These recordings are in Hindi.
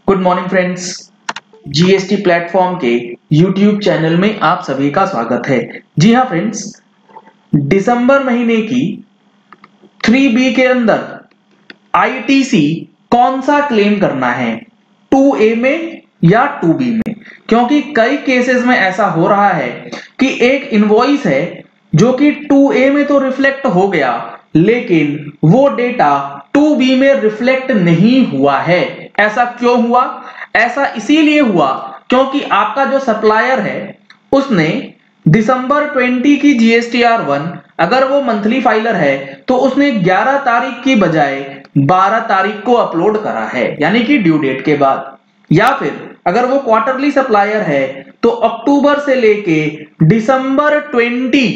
Good morning friends. GST platform के यूट्यूब चैनल में आप सभी का स्वागत है। जी हाँ फ्रेंड्स, दिसंबर महीने की 3B के अंदर आईटीसी कौन सा क्लेम करना है, 2A में या 2B में? क्योंकि कई केसेस में ऐसा हो रहा है कि एक इनवॉइस है जो कि 2A में तो रिफ्लेक्ट हो गया, लेकिन वो डेटा 2B में रिफ्लेक्ट नहीं हुआ है। ऐसा क्यों हुआ? ऐसा इसीलिए हुआ क्योंकि आपका जो सप्लायर है उसने दिसंबर 20 की जीएसटीआर 1, अगर वो मंथली फाइलर है तो उसने 11 तारीख की बजाय 12 तारीख को अपलोड करा है, यानी कि ड्यू डेट के बाद। या फिर अगर वो क्वार्टरली सप्लायर है तो अक्टूबर से लेके दिसंबर 20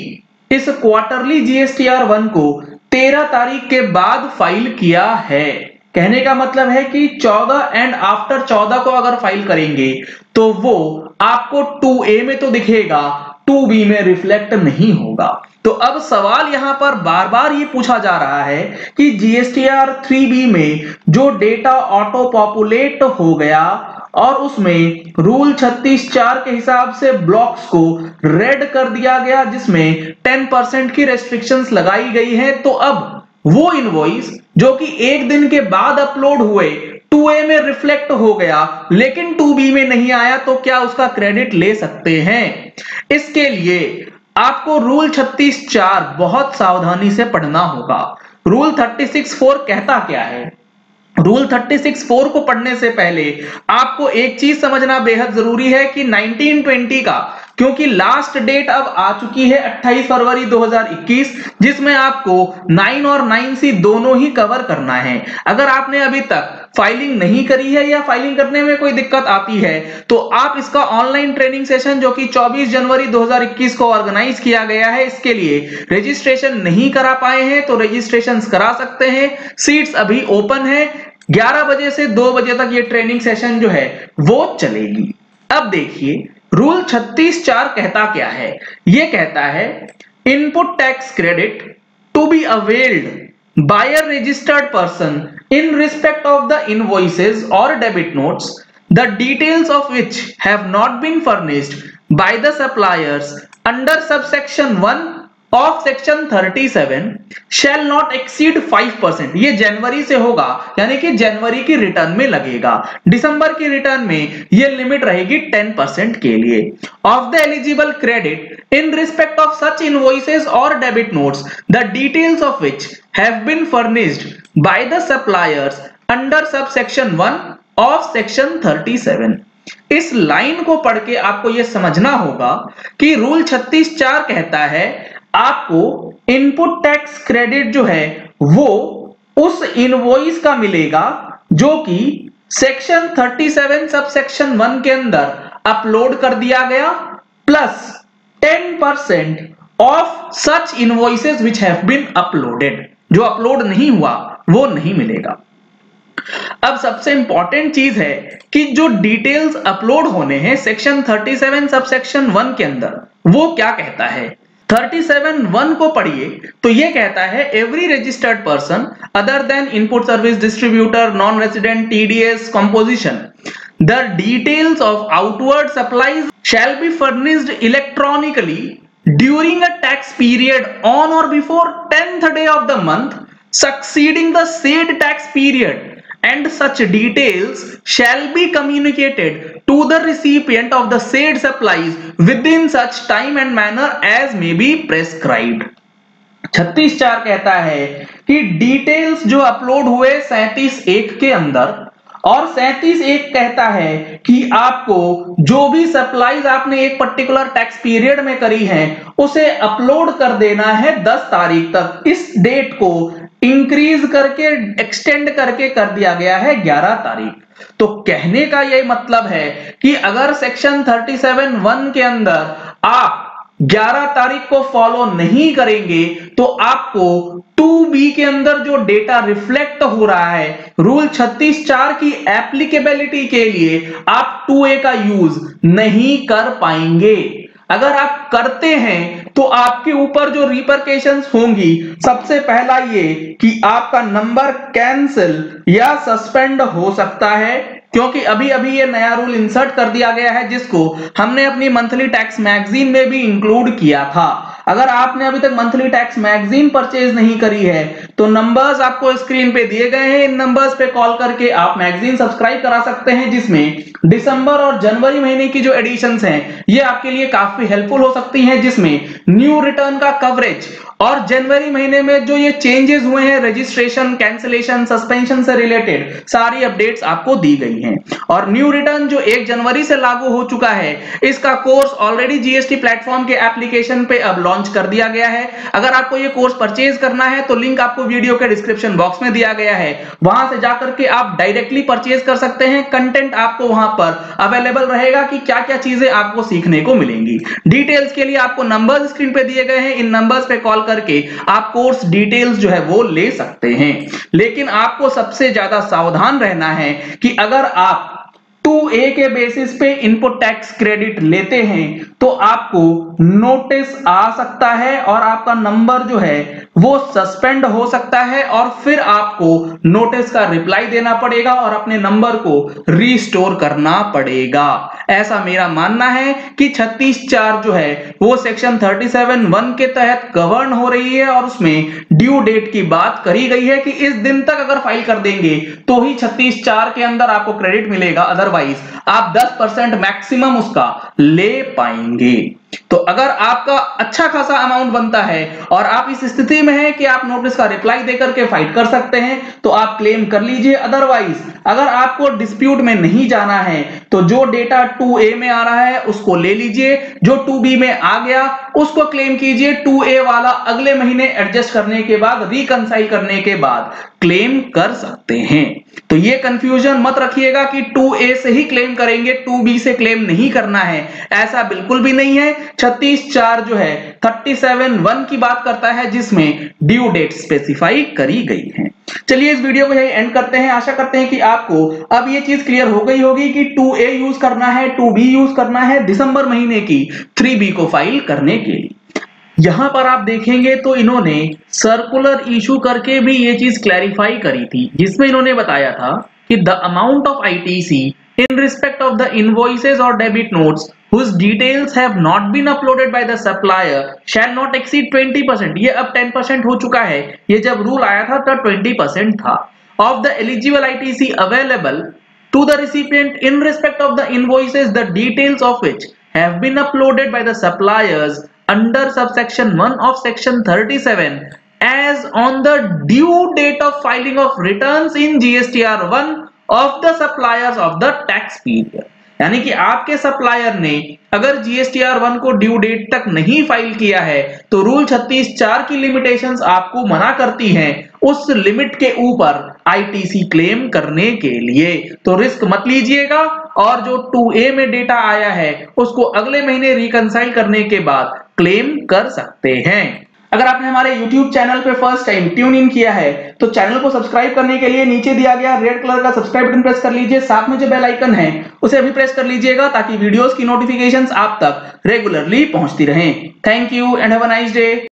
इस क्वार्टरली जीएसटीआर 1 को 13 तारीख के बाद फाइल किया है। कहने का मतलब है कि 14 एंड आफ्टर 14 को अगर फाइल करेंगे तो वो आपको 2A में तो दिखेगा, 2B में रिफ्लेक्ट नहीं होगा। तो अब सवाल यहां पर बार बार ये पूछा जा रहा है कि जीएसटीआर 3B में जो डेटा ऑटो पॉपुलेट हो गया और उसमें रूल 36(4) के हिसाब से ब्लॉक्स को रेड कर दिया गया जिसमें 10% की रेस्ट्रिक्शंस लगाई गई है, तो अब वो इनवॉइस जो कि एक दिन के बाद अपलोड हुए 2A में रिफ्लेक्ट हो गया लेकिन 2B में नहीं आया, तो क्या उसका क्रेडिट ले सकते हैं? इसके लिए आपको रूल 36(4) बहुत सावधानी से पढ़ना होगा। रूल 36(4) कहता क्या है? रूल 36(4) को पढ़ने से पहले आपको एक चीज समझना बेहद जरूरी है कि 1920 का, क्योंकि लास्ट डेट अब आ चुकी है 28 फरवरी 2021, जिसमें आपको 9 और 9C दोनों ही कवर करना है। अगर आपने अभी तक फाइलिंग नहीं करी है या फाइलिंग करने में कोई दिक्कत आती है तो आप इसका ऑनलाइन ट्रेनिंग सेशन जो कि 24 जनवरी 2021 को ऑर्गेनाइज किया गया है, इसके लिए रजिस्ट्रेशन नहीं करा पाए हैं तो रजिस्ट्रेशन करा सकते हैं। सीट्स अभी ओपन है। 11 बजे से 2 बजे तक ये ट्रेनिंग सेशन जो है वो चलेगी। अब देखिए रूल 36(4) कहता क्या है? ये कहता है input tax credit to be availed by a registered person in respect of the invoices or debit notes, the details of which have not been furnished by the suppliers under subsection 1 of section 37 shall not exceed 5%। ये जनवरी से होगा, यानी कि जनवरी की रिटर्न में लगेगा। दिसंबर की रिटर्न में ये लिमिट रहेगी 10% के लिए। Of the eligible credit in respect of such invoices और debit notes the details of which have been furnished by the suppliers under subsection 1 of section 37। इस लाइन को पढ़ के आपको यह समझना होगा कि रूल 36(4) कहता है आपको इनपुट टैक्स क्रेडिट जो है वो उस इनवॉइस का मिलेगा जो कि सेक्शन 37 सबसेक्शन 1 के अंदर अपलोड कर दिया गया, plus 10% of such invoices which have been uploaded. जो अपलोड नहीं हुआ वो नहीं मिलेगा। अब सबसे इंपॉर्टेंट चीज है कि जो डिटेल्स अपलोड होने हैं सेक्शन 37 सबसेक्शन 1 के अंदर, वो क्या कहता है? 37(1) को पढ़िए तो ये कहता है every registered person other than input service distributor, non resident, TDS, composition, the details of outward supplies shall be furnished electronically during a tax period on or before 10th day of the month succeeding the said tax period, and such details shall be communicated to the recipient of the said supplies within such time and manner as may be prescribed। 36(4) कहता है कि डिटेल्स जो अपलोड हुए 37(1) के अंदर, और 37(1) कहता है कि आपको जो भी सप्लाईज आपने एक पर्टिकुलर टैक्स पीरियड में करी है उसे अपलोड कर देना है 10 तारीख तक। इस डेट को इंक्रीज करके, एक्सटेंड करके कर दिया गया है 11 तारीख। तो कहने का यह मतलब है कि अगर सेक्शन 37(1) के अंदर आप 11 तारीख को फॉलो नहीं करेंगे तो आपको 2B के अंदर जो डेटा रिफ्लेक्ट हो रहा है रूल 36(4) की एप्लीकेबिलिटी के लिए आप 2A का यूज नहीं कर पाएंगे। अगर आप करते हैं तो आपके ऊपर जो रिपरकेशंस होंगी, सबसे पहला ये कि आपका नंबर कैंसिल या सस्पेंड हो सकता है। क्योंकि अभी अभी ये नया रूल इंसर्ट कर दिया गया है जिसको हमने अपनी मंथली टैक्स मैगजीन में भी इंक्लूड किया था। अगर आपने अभी तक मंथली टैक्स मैगजीन परचेज नहीं करी है तो नंबर्स आपको स्क्रीन पे दिए गए हैं, इन नंबर्स पे कॉल करके आप मैगजीन सब्सक्राइब करा सकते हैं, जिसमें दिसंबर और जनवरी महीने की जो एडिशंस हैं ये आपके लिए काफी हेल्पफुल हो सकती हैं, जिसमें न्यू रिटर्न का कवरेज और जनवरी महीने में जो ये चेंजेस हुए हैं रजिस्ट्रेशन, कैंसिलेशन, सस्पेंशन से रिलेटेड सारी अपडेट्स आपको दी गई हैं। और न्यू रिटर्न जो 1 जनवरी से लागू हो चुका है, इसका कोर्स ऑलरेडी जीएसटी प्लेटफॉर्म के एप्लीकेशन पे अब लॉन्च कर दिया गया है। अगर आपको ये कोर्स परचेज करना है तो लिंक आपको वीडियो के डिस्क्रिप्शन बॉक्स में दिया गया है, वहां से जाकर के आप डायरेक्टली परचेज कर सकते हैं। कंटेंट आपको वहां पर अवेलेबल रहेगा कि क्या क्या चीजें आपको सीखने को मिलेंगी। डिटेल्स के लिए आपको नंबर्स स्क्रीन पे दिए गए हैं, इन नंबर्स पे कॉल करके आप कोर्स डिटेल्स जो है वो ले सकते हैं। लेकिन आपको सबसे ज्यादा सावधान रहना है कि अगर आप 2A के बेसिस पे इनपुट टैक्स क्रेडिट लेते हैं तो आपको नोटिस आ सकता है और आपका नंबर जो है वो सस्पेंड हो सकता है और फिर आपको नोटिस का रिप्लाई देना पड़ेगा और अपने नंबर को रीस्टोर करना पड़ेगा। ऐसा मेरा मानना है कि 36(4) जो है वो सेक्शन 37(1) के तहत गवर्न हो रही है और उसमें ड्यू डेट की बात करी गई है कि इस दिन तक अगर फाइल कर देंगे तो ही 36(4) के अंदर आपको क्रेडिट मिलेगा, अदरवाइज आप 10% मैक्सिमम उसका ले पाएंगे। तो अगर आपका अच्छा खासा अमाउंट बनता है और आप इस स्थिति में हैं कि आप नोटिस का रिप्लाई देकर के फाइट कर सकते हैं तो आप क्लेम कर लीजिए। अदरवाइज अगर आपको डिस्प्यूट में नहीं जाना है तो जो डेटा 2A में आ रहा है उसको ले लीजिए, जो 2B में आ गया उसको क्लेम कीजिए। 2A वाला अगले महीने एडजस्ट करने के बाद, रिकंसाइल करने के बाद क्लेम कर सकते हैं। तो ये कंफ्यूजन मत रखिएगा कि 2A से ही क्लेम करेंगे, 2B से क्लेम नहीं करना है, ऐसा बिल्कुल भी नहीं है। 36(4) जो है 37(1) की बात करता है जिसमें ड्यू डेट स्पेसिफाई करी गई है। चलिए इस वीडियो को यही एंड करते हैं। आशा करते हैं कि आपको अब ये चीज क्लियर हो गई होगी कि 2A यूज करना है, 2B यूज करना है दिसंबर महीने की 3B को फाइल करने के लिए। यहां पर आप देखेंगे तो इन्होंने सर्कुलर इशू करके भी ये चीज क्लैरिफाई करी थी, जिसमें इन्होंने बताया था कि the amount of ITC in respect of the invoices or debit notes whose details have not been uploaded by the supplier shall not exceed 20%। ये अब 10% हो चुका है, ये जब रूल आया था तब 20% था। of the eligible ITC available to the recipient in respect of the invoices the details of which have been uploaded by the suppliers under subsection 1 of section 37 as on the due date of filing of returns in GSTR1 of the suppliers of the tax period. यानी कि आपके सप्लायर ने अगर GSTR1 को ड्यू डेट तक नहीं फाइल किया है तो रूल 36(4) की लिमिटेशंस आपको मना करती हैं उस लिमिट के ऊपर आईटीसी क्लेम करने के लिए। तो रिस्क मत लीजिएगा और जो 2A में डेटा आया है उसको अगले महीने रिकंसाइल करने के बाद क्लेम कर सकते हैं। अगर आपने हमारे YouTube चैनल पे फर्स्ट टाइम ट्यून इन किया है तो चैनल को सब्सक्राइब करने के लिए नीचे दिया गया रेड कलर का सब्सक्राइब बटन प्रेस कर लीजिए, साथ में जो बेल आइकन है उसे भी प्रेस कर लीजिएगा ताकि वीडियोस की नोटिफिकेशंस आप तक रेगुलरली पहुंचती रहें। Thank you and have a nice day.